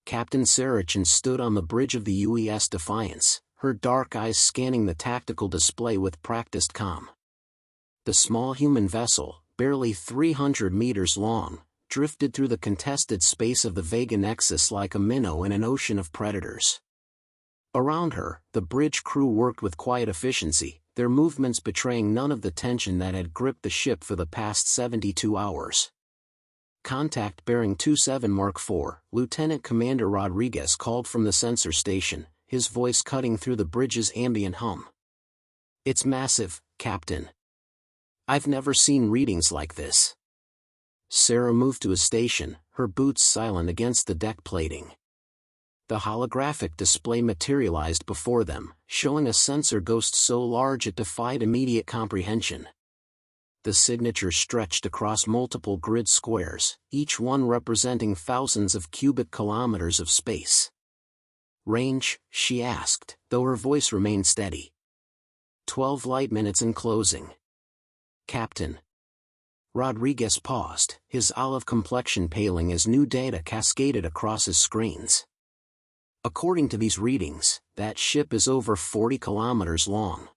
Captain Saracen stood on the bridge of the UES Defiance, her dark eyes scanning the tactical display with practiced calm. The small human vessel, barely 300 meters long, drifted through the contested space of the Vega Nexus like a minnow in an ocean of predators. Around her, the bridge crew worked with quiet efficiency, their movements betraying none of the tension that had gripped the ship for the past 72 hours. Contact bearing 27 Mark IV, Lieutenant Commander Rodriguez called from the sensor station, his voice cutting through the bridge's ambient hum. "It's massive, Captain. I've never seen readings like this." Sarah moved to a station, her boots silent against the deck plating. The holographic display materialized before them, showing a sensor ghost so large it defied immediate comprehension. The signature stretched across multiple grid squares, each one representing thousands of cubic kilometers of space. "Range?" she asked, though her voice remained steady. 12 light minutes in closing. "Captain." Rodriguez paused, his olive complexion paling as new data cascaded across his screens. "According to these readings, that ship is over 40 kilometers long."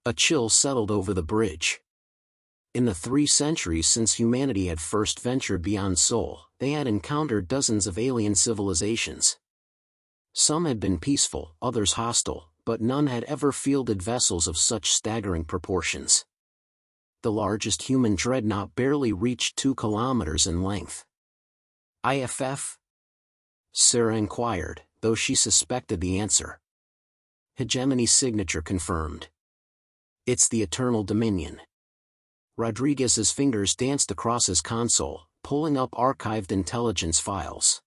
A chill settled over the bridge. In the 3 centuries since humanity had first ventured beyond Sol, they had encountered dozens of alien civilizations. Some had been peaceful, others hostile, but none had ever fielded vessels of such staggering proportions. The largest human dreadnought barely reached 2 kilometers in length. "IFF?" Sarah inquired, though she suspected the answer. Hegemony's signature confirmed. "It's the Eternal Dominion." Rodriguez's fingers danced across his console, pulling up archived intelligence files.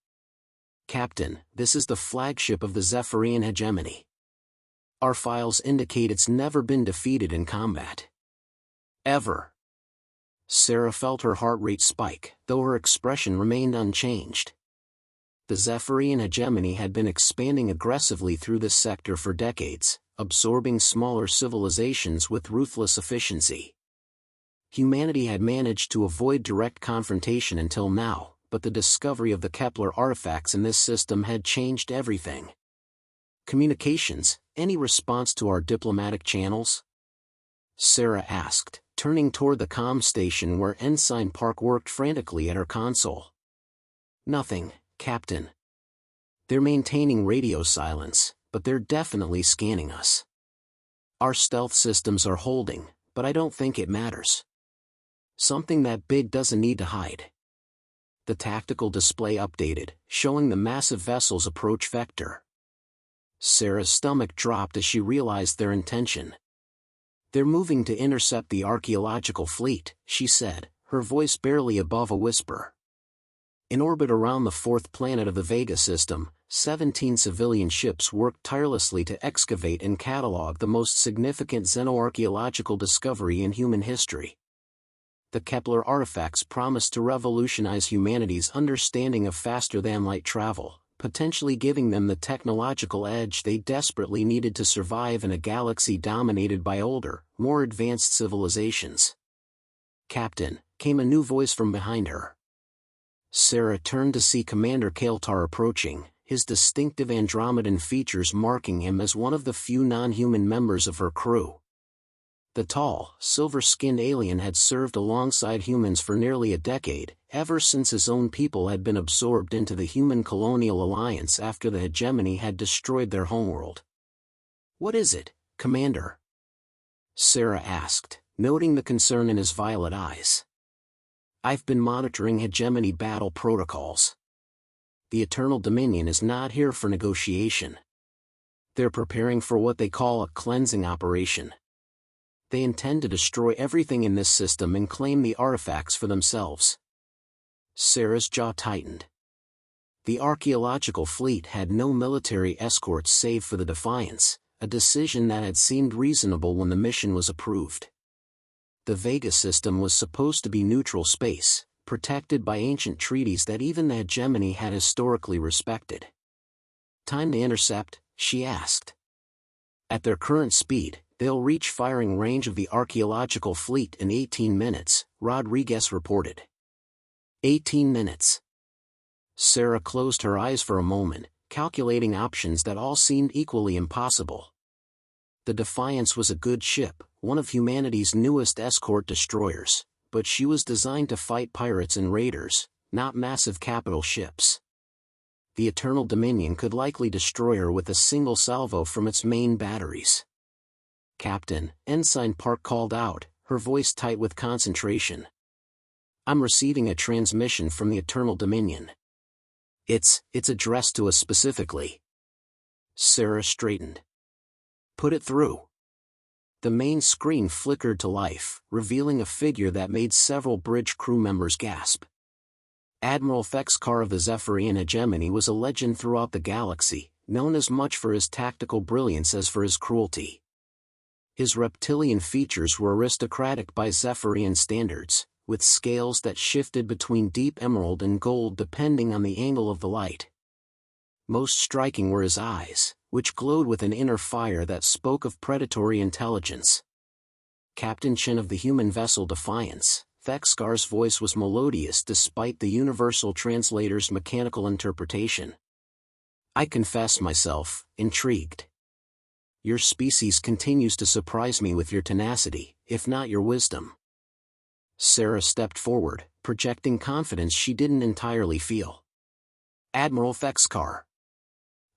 "Captain, this is the flagship of the Zephyrian hegemony. Our files indicate it's never been defeated in combat. Ever." Sarah felt her heart rate spike, though her expression remained unchanged. The Zephyrian hegemony had been expanding aggressively through this sector for decades, absorbing smaller civilizations with ruthless efficiency. Humanity had managed to avoid direct confrontation until now, but the discovery of the Kepler artifacts in this system had changed everything. "Communications, any response to our diplomatic channels?" Sarah asked, turning toward the comm station where Ensign Park worked frantically at her console. "Nothing, Captain. They're maintaining radio silence, but they're definitely scanning us. Our stealth systems are holding, but I don't think it matters. Something that big doesn't need to hide." The tactical display updated, showing the massive vessel's approach vector. Sarah's stomach dropped as she realized their intention. "They're moving to intercept the archaeological fleet," she said, her voice barely above a whisper. In orbit around the 4th planet of the Vega system, 17 civilian ships worked tirelessly to excavate and catalog the most significant xenoarchaeological discovery in human history. The Kepler artifacts promised to revolutionize humanity's understanding of faster-than-light travel, potentially giving them the technological edge they desperately needed to survive in a galaxy dominated by older, more advanced civilizations. "Captain," came a new voice from behind her. Sarah turned to see Commander Kael'tar approaching, his distinctive Andromedan features marking him as one of the few non-human members of her crew. The tall, silver-skinned alien had served alongside humans for nearly a decade, ever since his own people had been absorbed into the Human Colonial Alliance after the hegemony had destroyed their homeworld. "What is it, Commander?" Sarah asked, noting the concern in his violet eyes. "I've been monitoring hegemony battle protocols. The Eternal Dominion is not here for negotiation. They're preparing for what they call a cleansing operation. They intend to destroy everything in this system and claim the artifacts for themselves." Sarah's jaw tightened. The archaeological fleet had no military escorts save for the Defiance, a decision that had seemed reasonable when the mission was approved. The Vega system was supposed to be neutral space, protected by ancient treaties that even the hegemony had historically respected. "Time to intercept?" she asked. "At their current speed, they'll reach firing range of the archaeological fleet in 18 minutes, Rodriguez reported. 18 minutes. Sarah closed her eyes for a moment, calculating options that all seemed equally impossible. The Defiance was a good ship, one of humanity's newest escort destroyers, but she was designed to fight pirates and raiders, not massive capital ships. The Eternal Dominion could likely destroy her with a single salvo from its main batteries. "Captain," Ensign Park called out, her voice tight with concentration. "I'm receiving a transmission from the Eternal Dominion. It's addressed to us specifically." Sarah straightened. "Put it through." The main screen flickered to life, revealing a figure that made several bridge crew members gasp. Admiral Thexkar of the Zephyrian hegemony was a legend throughout the galaxy, known as much for his tactical brilliance as for his cruelty. His reptilian features were aristocratic by Zephyrian standards, with scales that shifted between deep emerald and gold depending on the angle of the light. Most striking were his eyes, which glowed with an inner fire that spoke of predatory intelligence. "Captain Chen of the human vessel Defiance," Thexkar's voice was melodious despite the universal translator's mechanical interpretation. "I confess myself intrigued. Your species continues to surprise me with your tenacity, if not your wisdom." Sarah stepped forward, projecting confidence she didn't entirely feel. "Admiral Thexkar.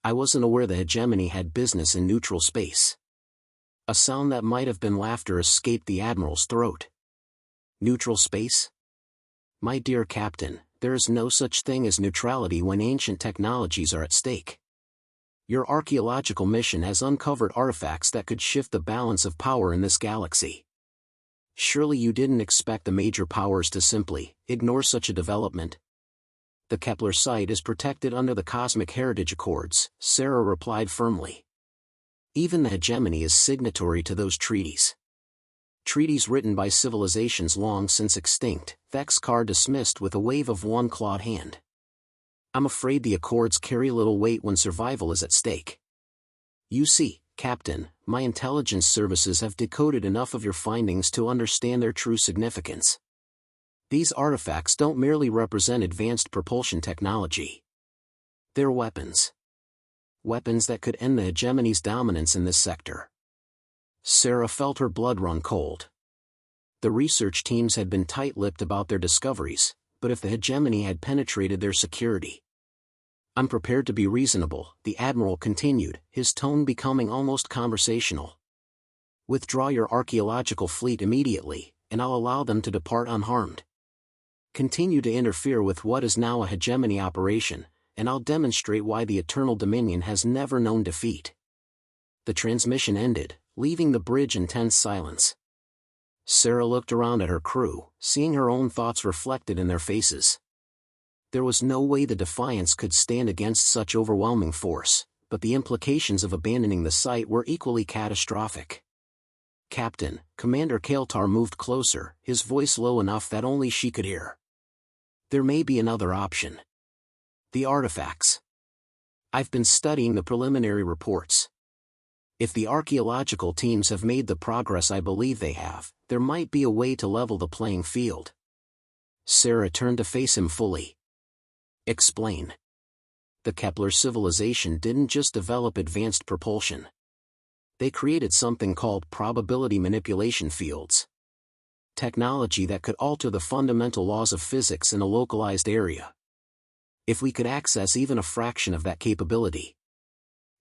I wasn't aware the hegemony had business in neutral space." A sound that might have been laughter escaped the Admiral's throat. "Neutral space? My dear Captain, there is no such thing as neutrality when ancient technologies are at stake. Your archaeological mission has uncovered artifacts that could shift the balance of power in this galaxy. Surely you didn't expect the major powers to simply ignore such a development?" "The Kepler site is protected under the Cosmic Heritage Accords," Sarah replied firmly. "Even the hegemony is signatory to those treaties." "Treaties written by civilizations long since extinct," Thexkar dismissed with a wave of one clawed hand. "I'm afraid the Accords carry little weight when survival is at stake. You see, Captain, my intelligence services have decoded enough of your findings to understand their true significance. These artifacts don't merely represent advanced propulsion technology. They're weapons. Weapons that could end the hegemony's dominance in this sector." Sarah felt her blood run cold. The research teams had been tight-lipped about their discoveries, but if the hegemony had penetrated their security. "I'm prepared to be reasonable," the Admiral continued, his tone becoming almost conversational. "Withdraw your archaeological fleet immediately, and I'll allow them to depart unharmed. Continue to interfere with what is now a hegemony operation, and I'll demonstrate why the Eternal Dominion has never known defeat." The transmission ended, leaving the bridge in tense silence. Sarah looked around at her crew, seeing her own thoughts reflected in their faces. There was no way the Defiance could stand against such overwhelming force, but the implications of abandoning the site were equally catastrophic. "Captain," Commander Kael'tar moved closer, his voice low enough that only she could hear. "There may be another option. The artifacts. I've been studying the preliminary reports. If the archaeological teams have made the progress I believe they have, there might be a way to level the playing field." Sarah turned to face him fully. "Explain." "The Kepler civilization didn't just develop advanced propulsion. They created something called probability manipulation fields. Technology that could alter the fundamental laws of physics in a localized area. If we could access even a fraction of that capability."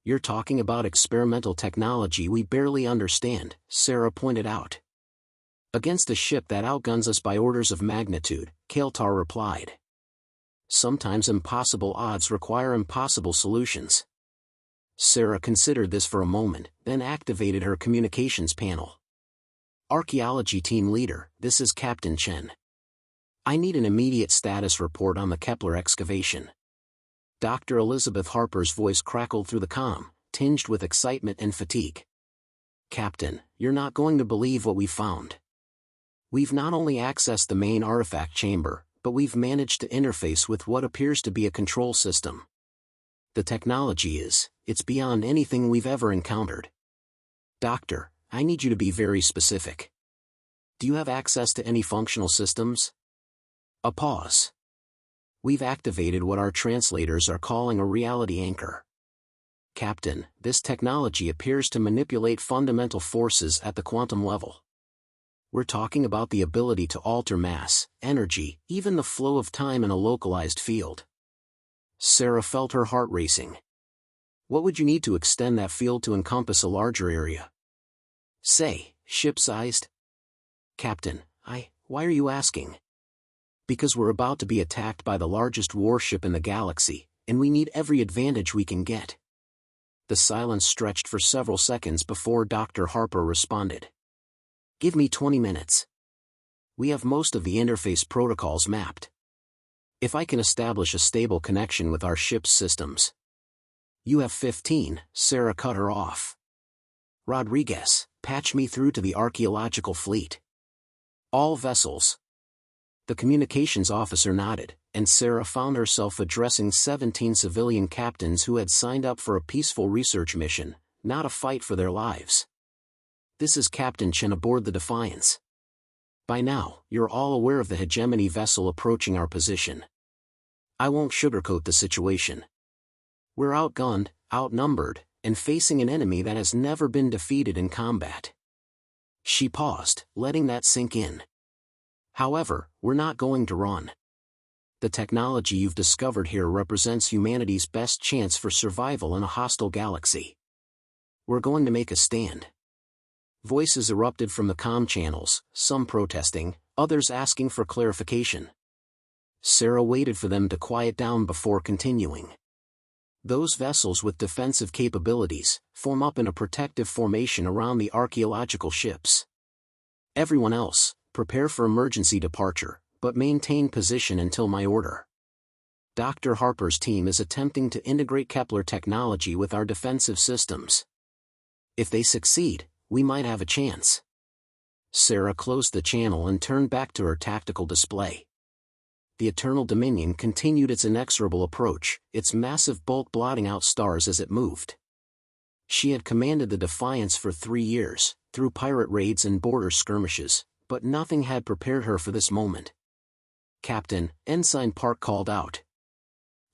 "You're talking about experimental technology we barely understand," Sarah pointed out. "Against a ship that outguns us by orders of magnitude," Kael'tar replied. "Sometimes impossible odds require impossible solutions." Sarah considered this for a moment, then activated her communications panel. "Archaeology Team Leader, this is Captain Chen. I need an immediate status report on the Kepler excavation." Dr. Elizabeth Harper's voice crackled through the comm, tinged with excitement and fatigue. "Captain, you're not going to believe what we found. We've not only accessed the main artifact chamber, but we've managed to interface with what appears to be a control system. The technology it's beyond anything we've ever encountered. Doctor, I need you to be very specific. Do you have access to any functional systems?" A pause. We've activated what our translators are calling a reality anchor. Captain, this technology appears to manipulate fundamental forces at the quantum level. We're talking about the ability to alter mass, energy, even the flow of time in a localized field. Sarah felt her heart racing. What would you need to extend that field to encompass a larger area? Say, ship-sized? Captain, why are you asking? Because we're about to be attacked by the largest warship in the galaxy, and we need every advantage we can get. The silence stretched for several seconds before Dr. Harper responded. Give me 20 minutes. We have most of the interface protocols mapped. If I can establish a stable connection with our ship's systems. You have 15, Sarah cut her off. Rodriguez, patch me through to the archaeological fleet. All vessels. The communications officer nodded, and Sarah found herself addressing 17 civilian captains who had signed up for a peaceful research mission, not a fight for their lives. This is Captain Chen aboard the Defiance. By now, you're all aware of the hegemony vessel approaching our position. I won't sugarcoat the situation. We're outgunned, outnumbered, and facing an enemy that has never been defeated in combat. She paused, letting that sink in. However, we're not going to run. The technology you've discovered here represents humanity's best chance for survival in a hostile galaxy. We're going to make a stand. Voices erupted from the comm channels, some protesting, others asking for clarification. Sarah waited for them to quiet down before continuing. Those vessels with defensive capabilities form up in a protective formation around the archaeological ships. Everyone else, prepare for emergency departure, but maintain position until my order. Dr. Harper's team is attempting to integrate Kepler technology with our defensive systems. If they succeed, we might have a chance. Sarah closed the channel and turned back to her tactical display. The Eternal Dominion continued its inexorable approach, its massive bulk blotting out stars as it moved. She had commanded the Defiance for 3 years, through pirate raids and border skirmishes, but nothing had prepared her for this moment. Captain, Ensign Park called out.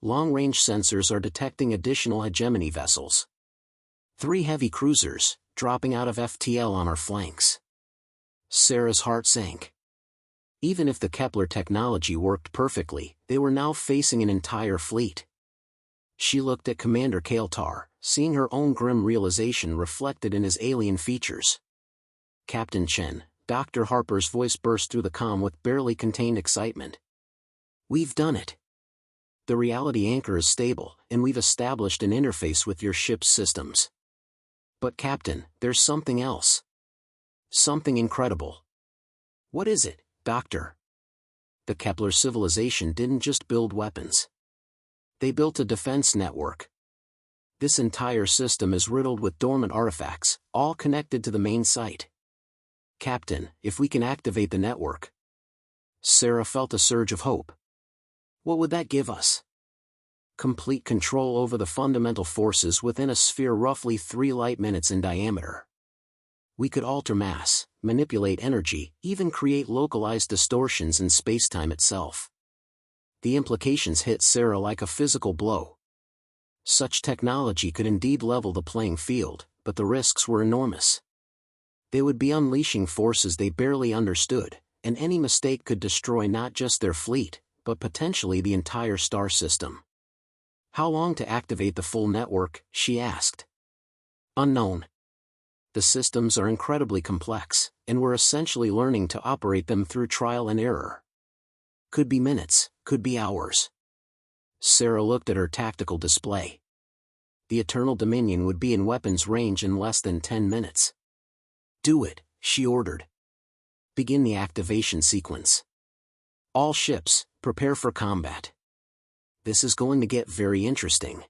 Long-range sensors are detecting additional hegemony vessels. 3 heavy cruisers, dropping out of FTL on our flanks. Sarah's heart sank. Even if the Kepler technology worked perfectly, they were now facing an entire fleet. She looked at Commander Kael'tar, seeing her own grim realization reflected in his alien features. Captain Chen, Dr. Harper's voice burst through the comm with barely contained excitement. We've done it. The reality anchor is stable, and we've established an interface with your ship's systems. But Captain, there's something else. Something incredible. What is it, Doctor? The Kepler civilization didn't just build weapons. They built a defense network. This entire system is riddled with dormant artifacts, all connected to the main site. Captain, if we can activate the network. Sarah felt a surge of hope. What would that give us? Complete control over the fundamental forces within a sphere roughly 3 light minutes in diameter. We could alter mass, manipulate energy, even create localized distortions in spacetime itself. The implications hit Sarah like a physical blow. Such technology could indeed level the playing field, but the risks were enormous. They would be unleashing forces they barely understood, and any mistake could destroy not just their fleet, but potentially the entire star system. How long to activate the full network, she asked. Unknown. The systems are incredibly complex, and we're essentially learning to operate them through trial and error. Could be minutes, could be hours. Sarah looked at her tactical display. The Eternal Dominion would be in weapons range in less than 10 minutes. Do it, she ordered. Begin the activation sequence. All ships, prepare for combat. This is going to get very interesting.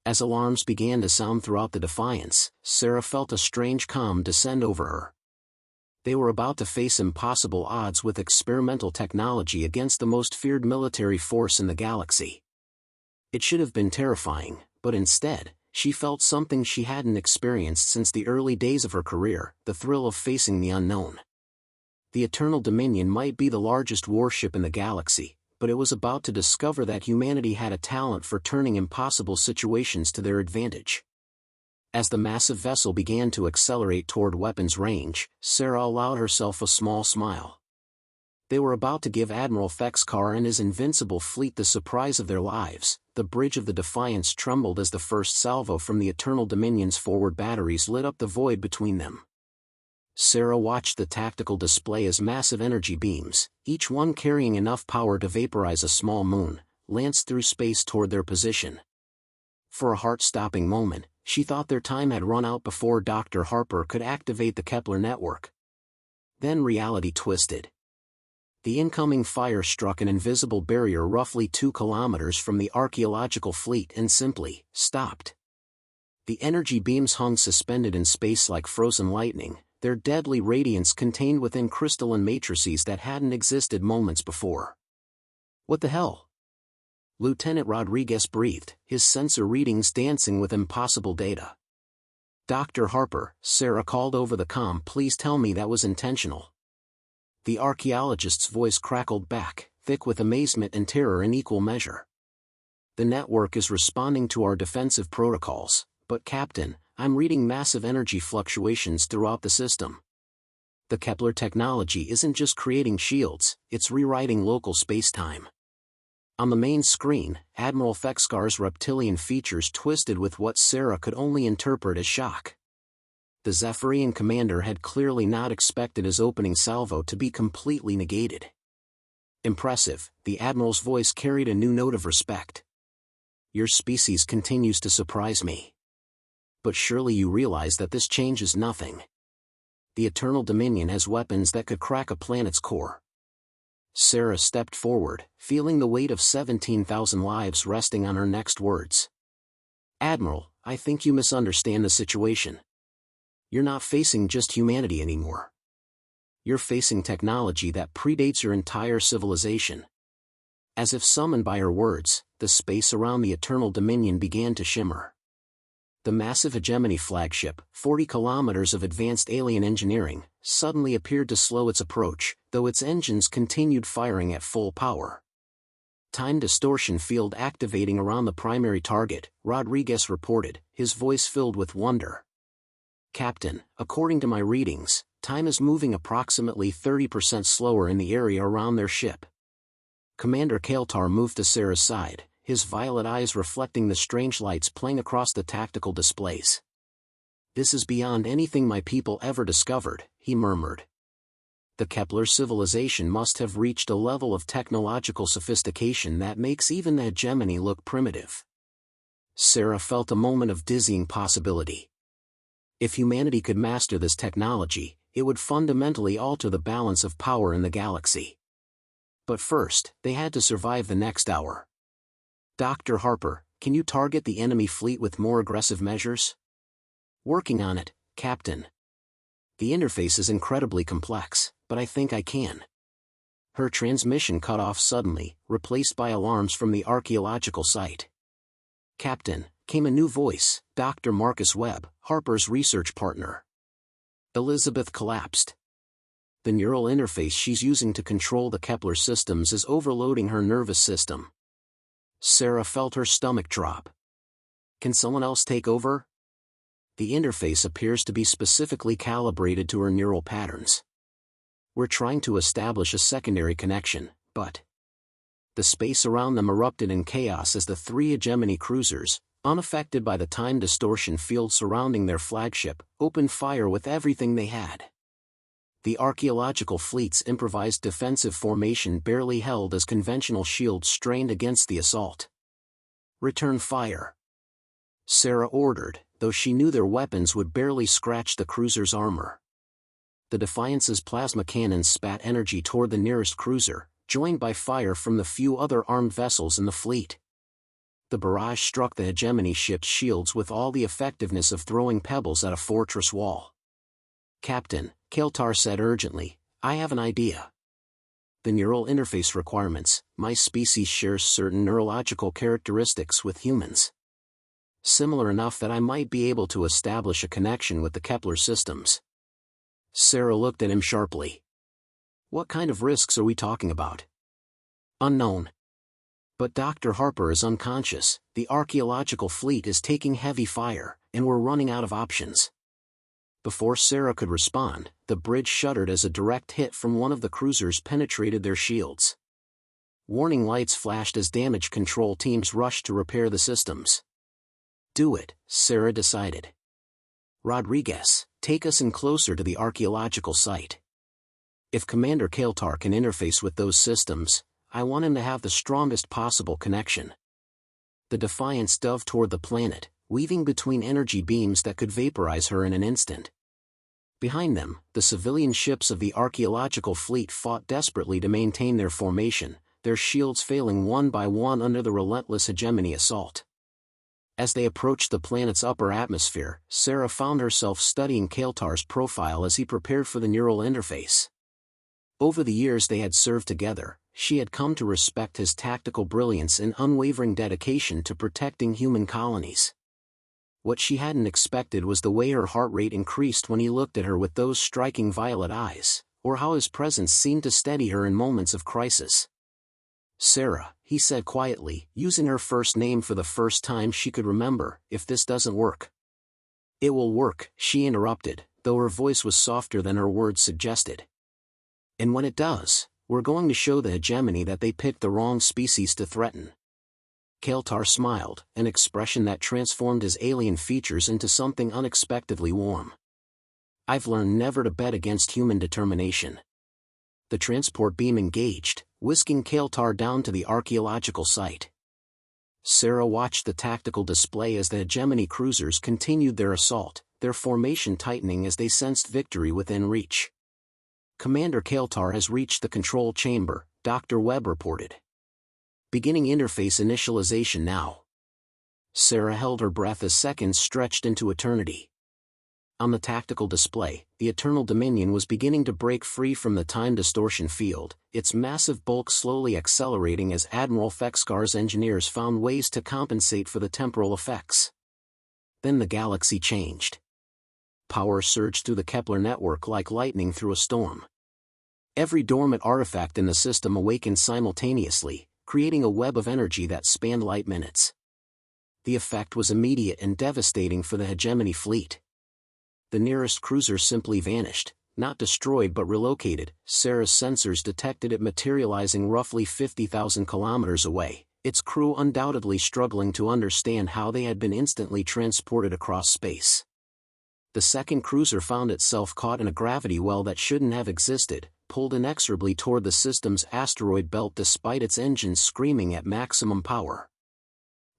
As alarms began to sound throughout the Defiance, Sarah felt a strange calm descend over her. They were about to face impossible odds with experimental technology against the most feared military force in the galaxy. It should have been terrifying, but instead, she felt something she hadn't experienced since the early days of her career, the thrill of facing the unknown. The Eternal Dominion might be the largest warship in the galaxy, but it was about to discover that humanity had a talent for turning impossible situations to their advantage. As the massive vessel began to accelerate toward weapons range, Sarah allowed herself a small smile. They were about to give Admiral Fexcar and his invincible fleet the surprise of their lives. The bridge of the Defiance trembled as the first salvo from the Eternal Dominion's forward batteries lit up the void between them. Sarah watched the tactical display as massive energy beams, each one carrying enough power to vaporize a small moon, lanced through space toward their position. For a heart-stopping moment, she thought their time had run out before Dr. Harper could activate the Kepler network. Then reality twisted. The incoming fire struck an invisible barrier roughly 2 kilometers from the archaeological fleet and simply stopped. The energy beams hung suspended in space like frozen lightning, their deadly radiance contained within crystalline matrices that hadn't existed moments before. What the hell? Lieutenant Rodriguez breathed, his sensor readings dancing with impossible data. Dr. Harper, Sarah called over the comm, please tell me that was intentional. The archaeologist's voice crackled back, thick with amazement and terror in equal measure. The network is responding to our defensive protocols, but Captain, I'm reading massive energy fluctuations throughout the system. The Kepler technology isn't just creating shields, it's rewriting local spacetime. On the main screen, Admiral Fexcar's reptilian features twisted with what Sarah could only interpret as shock. The Zephyrian commander had clearly not expected his opening salvo to be completely negated. Impressive, the Admiral's voice carried a new note of respect. Your species continues to surprise me. But surely you realize that this changes nothing. The Eternal Dominion has weapons that could crack a planet's core. Sarah stepped forward, feeling the weight of 17,000 lives resting on her next words. Admiral, I think you misunderstand the situation. You're not facing just humanity anymore. You're facing technology that predates your entire civilization. As if summoned by her words, the space around the Eternal Dominion began to shimmer. The massive Hegemony flagship, 40 kilometers of advanced alien engineering, suddenly appeared to slow its approach, though its engines continued firing at full power. Time distortion field activating around the primary target, Rodriguez reported, his voice filled with wonder. Captain, according to my readings, time is moving approximately 30% slower in the area around their ship. Commander Kael'tar moved to Sarah's side, his violet eyes reflecting the strange lights playing across the tactical displays. This is beyond anything my people ever discovered, he murmured. The Kepler civilization must have reached a level of technological sophistication that makes even the hegemony look primitive. Sarah felt a moment of dizzying possibility. If humanity could master this technology, it would fundamentally alter the balance of power in the galaxy. But first, they had to survive the next hour. Dr. Harper, can you target the enemy fleet with more aggressive measures? Working on it, Captain. The interface is incredibly complex, but I think I can. Her transmission cut off suddenly, replaced by alarms from the archaeological site. Captain, came a new voice, Dr. Marcus Webb, Harper's research partner. Elizabeth collapsed. The neural interface she's using to control the Kepler systems is overloading her nervous system. Sarah felt her stomach drop. Can someone else take over? The interface appears to be specifically calibrated to her neural patterns. We're trying to establish a secondary connection, but... The space around them erupted in chaos as the 3 Hegemony cruisers, unaffected by the time distortion field surrounding their flagship, opened fire with everything they had. The archaeological fleet's improvised defensive formation barely held as conventional shields strained against the assault. Return fire. Sarah ordered, though she knew their weapons would barely scratch the cruiser's armor. The Defiance's plasma cannons spat energy toward the nearest cruiser, joined by fire from the few other armed vessels in the fleet. The barrage struck the Hegemony ship's shields with all the effectiveness of throwing pebbles at a fortress wall. Captain, Kael'tar said urgently, I have an idea. The neural interface requirements, my species shares certain neurological characteristics with humans. Similar enough that I might be able to establish a connection with the Kepler systems. Sarah looked at him sharply. What kind of risks are we talking about? Unknown. But Dr. Harper is unconscious, the archaeological fleet is taking heavy fire, and we're running out of options. Before Sarah could respond, the bridge shuddered as a direct hit from one of the cruisers penetrated their shields. Warning lights flashed as damage control teams rushed to repair the systems. Do it, Sarah decided. Rodriguez, take us in closer to the archaeological site. If Commander Kael'tar can interface with those systems, I want him to have the strongest possible connection. The Defiance dove toward the planet, weaving between energy beams that could vaporize her in an instant. Behind them, the civilian ships of the archaeological fleet fought desperately to maintain their formation, their shields failing one by one under the relentless hegemony assault. As they approached the planet's upper atmosphere, Sarah found herself studying Kael'tar's profile as he prepared for the neural interface. Over the years they had served together, she had come to respect his tactical brilliance and unwavering dedication to protecting human colonies. What she hadn't expected was the way her heart rate increased when he looked at her with those striking violet eyes, or how his presence seemed to steady her in moments of crisis. Sarah, he said quietly, using her first name for the first time she could remember, if this doesn't work. It will work, she interrupted, though her voice was softer than her words suggested. And when it does, we're going to show the hegemony that they picked the wrong species to threaten. Kael'tar smiled, an expression that transformed his alien features into something unexpectedly warm. I've learned never to bet against human determination. The transport beam engaged, whisking Kael'tar down to the archaeological site. Sarah watched the tactical display as the hegemony cruisers continued their assault, their formation tightening as they sensed victory within reach. Commander Kael'tar has reached the control chamber, Dr. Webb reported. Beginning interface initialization now. Sarah held her breath as seconds stretched into eternity. On the tactical display, the Eternal Dominion was beginning to break free from the time distortion field, its massive bulk slowly accelerating as Admiral Fexkar's engineers found ways to compensate for the temporal effects. Then the galaxy changed. Power surged through the Kepler network like lightning through a storm. Every dormant artifact in the system awakened simultaneously, creating a web of energy that spanned light minutes. The effect was immediate and devastating for the hegemony fleet. The nearest cruiser simply vanished, not destroyed but relocated. Sarah's sensors detected it materializing roughly 50,000 kilometers away, its crew undoubtedly struggling to understand how they had been instantly transported across space. The second cruiser found itself caught in a gravity well that shouldn't have existed, pulled inexorably toward the system's asteroid belt despite its engines screaming at maximum power.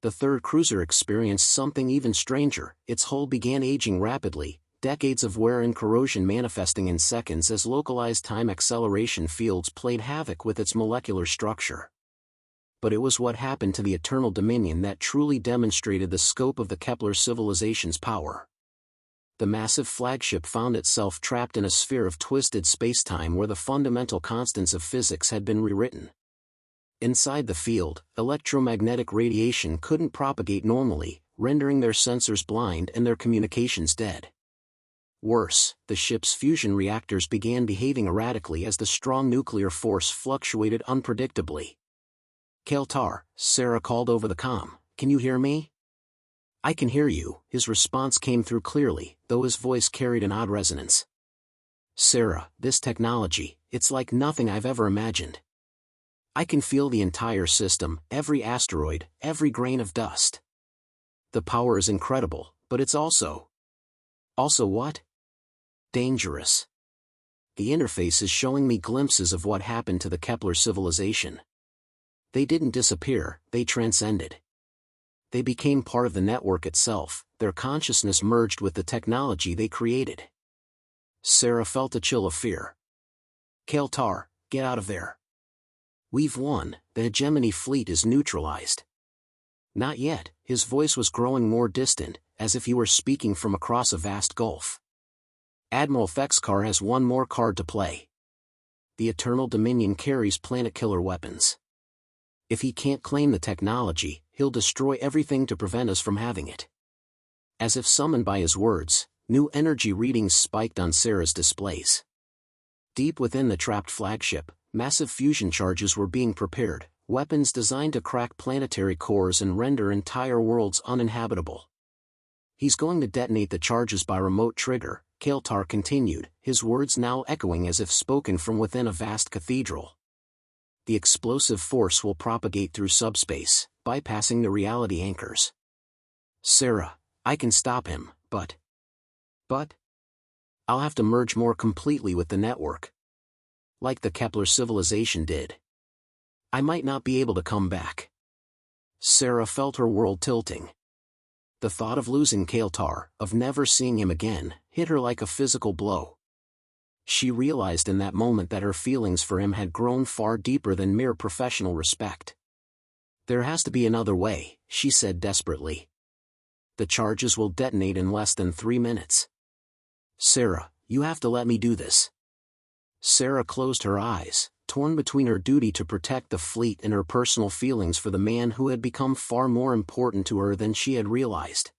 The third cruiser experienced something even stranger. Its hull began aging rapidly, decades of wear and corrosion manifesting in seconds as localized time acceleration fields played havoc with its molecular structure. But it was what happened to the Eternal Dominion that truly demonstrated the scope of the Kepler civilization's power. The massive flagship found itself trapped in a sphere of twisted spacetime where the fundamental constants of physics had been rewritten. Inside the field, electromagnetic radiation couldn't propagate normally, rendering their sensors blind and their communications dead. Worse, the ship's fusion reactors began behaving erratically as the strong nuclear force fluctuated unpredictably. Kael'tar, Sarah called over the comm, "Can you hear me?" "I can hear you," his response came through clearly, though his voice carried an odd resonance. "Sarah, this technology, it's like nothing I've ever imagined. I can feel the entire system, every asteroid, every grain of dust. The power is incredible, but it's also... Also what? Dangerous. The interface is showing me glimpses of what happened to the Kepler civilization. They didn't disappear, they transcended. They became part of the network itself, their consciousness merged with the technology they created." Sarah felt a chill of fear. "Kael'tar, get out of there. We've won, the hegemony fleet is neutralized." "Not yet," his voice was growing more distant, as if he were speaking from across a vast gulf. "Admiral Fexkar has one more card to play. The Eternal Dominion carries planet-killer weapons. If he can't claim the technology, he'll destroy everything to prevent us from having it." As if summoned by his words, new energy readings spiked on Sarah's displays. Deep within the trapped flagship, Massive fusion charges were being prepared, weapons designed to crack planetary cores and render entire worlds uninhabitable. He's going to detonate the charges by remote trigger, Kael'thar continued, his words now echoing as if spoken from within a vast cathedral. The explosive force will propagate through subspace, bypassing the reality anchors. Sarah, I can stop him, but I'll have to merge more completely with the network. Like the Kepler civilization did. I might not be able to come back. Sarah felt her world tilting. The thought of losing Kael'thar, of never seeing him again, hit her like a physical blow. She realized in that moment that her feelings for him had grown far deeper than mere professional respect. There has to be another way, she said desperately. The charges will detonate in less than 3 minutes. Sarah, you have to let me do this. Sarah closed her eyes, torn between her duty to protect the fleet and her personal feelings for the man who had become far more important to her than she had realized.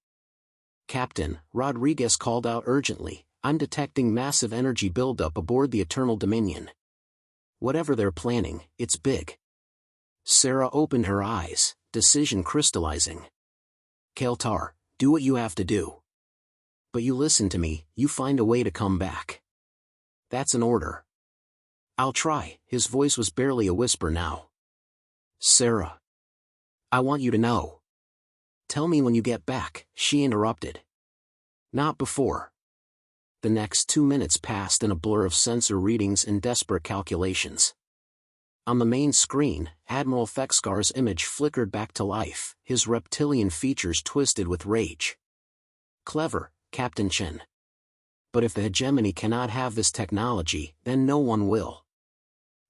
Captain, Rodriguez called out urgently, I'm detecting massive energy buildup aboard the Eternal Dominion. Whatever they're planning, it's big. Sarah opened her eyes, decision crystallizing. Kael'thar, do what you have to do. But you listen to me, you find a way to come back. That's an order. I'll try, his voice was barely a whisper now. Sarah. I want you to know. Tell me when you get back, she interrupted. Not before. The next 2 minutes passed in a blur of sensor readings and desperate calculations. On the main screen, Admiral Thexkar's image flickered back to life, his reptilian features twisted with rage. Clever, Captain Chen. But if the hegemony cannot have this technology, then no one will.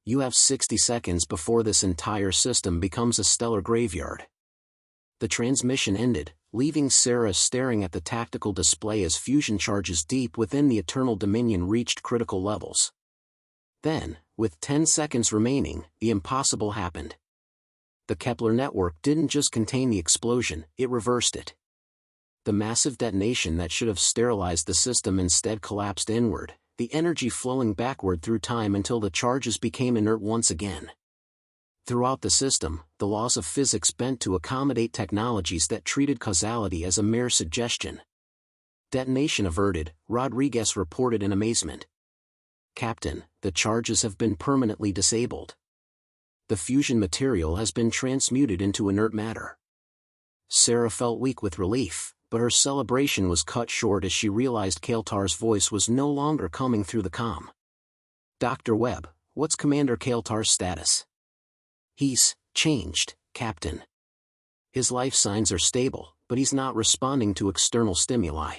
You have 60 seconds before this entire system becomes a stellar graveyard. The transmission ended, leaving Sarah staring at the tactical display as fusion charges deep within the Eternal Dominion reached critical levels. Then, with 10 seconds remaining, the impossible happened. The Kepler network didn't just contain the explosion, it reversed it. The massive detonation that should have sterilized the system instead collapsed inward, the energy flowing backward through time until the charges became inert once again. Throughout the system, the laws of physics bent to accommodate technologies that treated causality as a mere suggestion. Detonation averted, Rodriguez reported in amazement. Captain, the charges have been permanently disabled. The fusion material has been transmuted into inert matter. Sarah felt weak with relief, but her celebration was cut short as she realized Kael'thar's voice was no longer coming through the comm. Dr. Webb, what's Commander Kael'thar's status? He's changed, Captain. His life signs are stable, but he's not responding to external stimuli.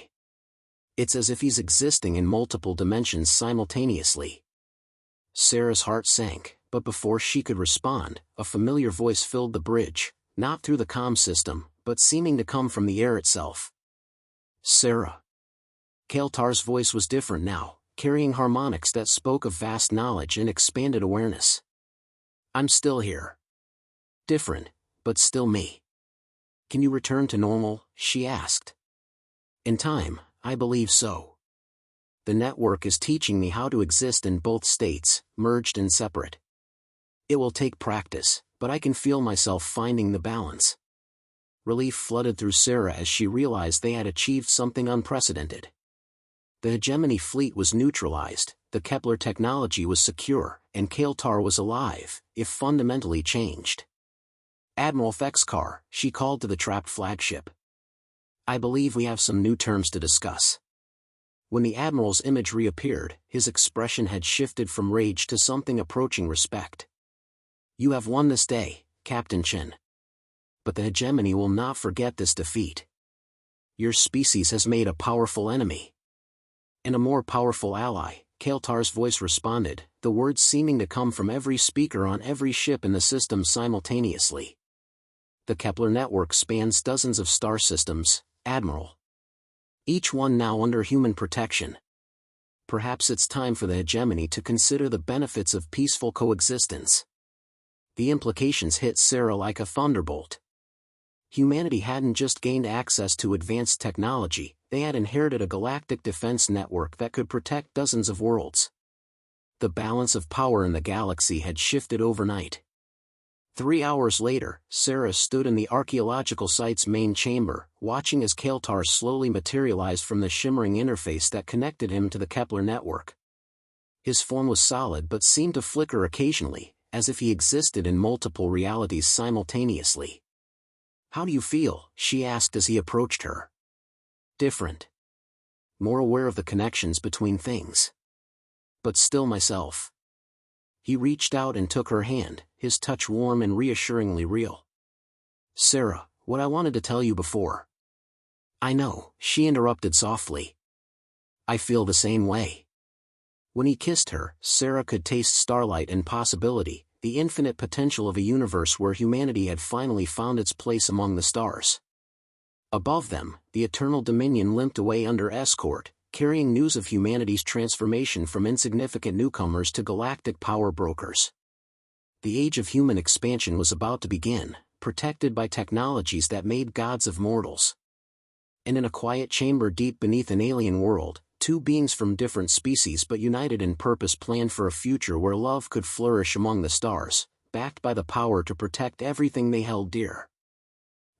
It's as if he's existing in multiple dimensions simultaneously. Sarah's heart sank, but before she could respond, a familiar voice filled the bridge, not through the comm system, but seeming to come from the air itself. Sarah. Kael'thar's voice was different now, carrying harmonics that spoke of vast knowledge and expanded awareness. I'm still here. Different, but still me. Can you return to normal? She asked. In time, I believe so. The network is teaching me how to exist in both states, merged and separate. It will take practice, but I can feel myself finding the balance. Relief flooded through Sarah as she realized they had achieved something unprecedented. The hegemony fleet was neutralized, the Kepler technology was secure, and Kael'thar was alive, if fundamentally changed. Admiral Thexkar, she called to the trapped flagship. I believe we have some new terms to discuss. When the Admiral's image reappeared, his expression had shifted from rage to something approaching respect. You have won this day, Captain Chen. But the hegemony will not forget this defeat. Your species has made a powerful enemy. And a more powerful ally, Kael'thar's voice responded, the words seeming to come from every speaker on every ship in the system simultaneously. The Kepler network spans dozens of star systems, Admiral. Each one now under human protection. Perhaps it's time for the hegemony to consider the benefits of peaceful coexistence. The implications hit Sarah like a thunderbolt. Humanity hadn't just gained access to advanced technology, they had inherited a galactic defense network that could protect dozens of worlds. The balance of power in the galaxy had shifted overnight. 3 hours later, Sarah stood in the archaeological site's main chamber, watching as Kael'thar slowly materialized from the shimmering interface that connected him to the Kepler network. His form was solid but seemed to flicker occasionally, as if he existed in multiple realities simultaneously. "How do you feel?" she asked as he approached her. "Different. More aware of the connections between things. But still myself." He reached out and took her hand, his touch warm and reassuringly real. "Sarah, what I wanted to tell you before." "I know," she interrupted softly. "I feel the same way." When he kissed her, Sarah could taste starlight and possibility, the infinite potential of a universe where humanity had finally found its place among the stars. Above them, the Eternal Dominion limped away under escort, carrying news of humanity's transformation from insignificant newcomers to galactic power brokers. The age of human expansion was about to begin, protected by technologies that made gods of mortals. And in a quiet chamber deep beneath an alien world, two beings from different species but united in purpose planned for a future where love could flourish among the stars, backed by the power to protect everything they held dear.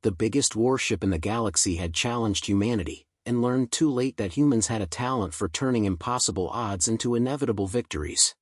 The biggest warship in the galaxy had challenged humanity, and learned too late that humans had a talent for turning impossible odds into inevitable victories.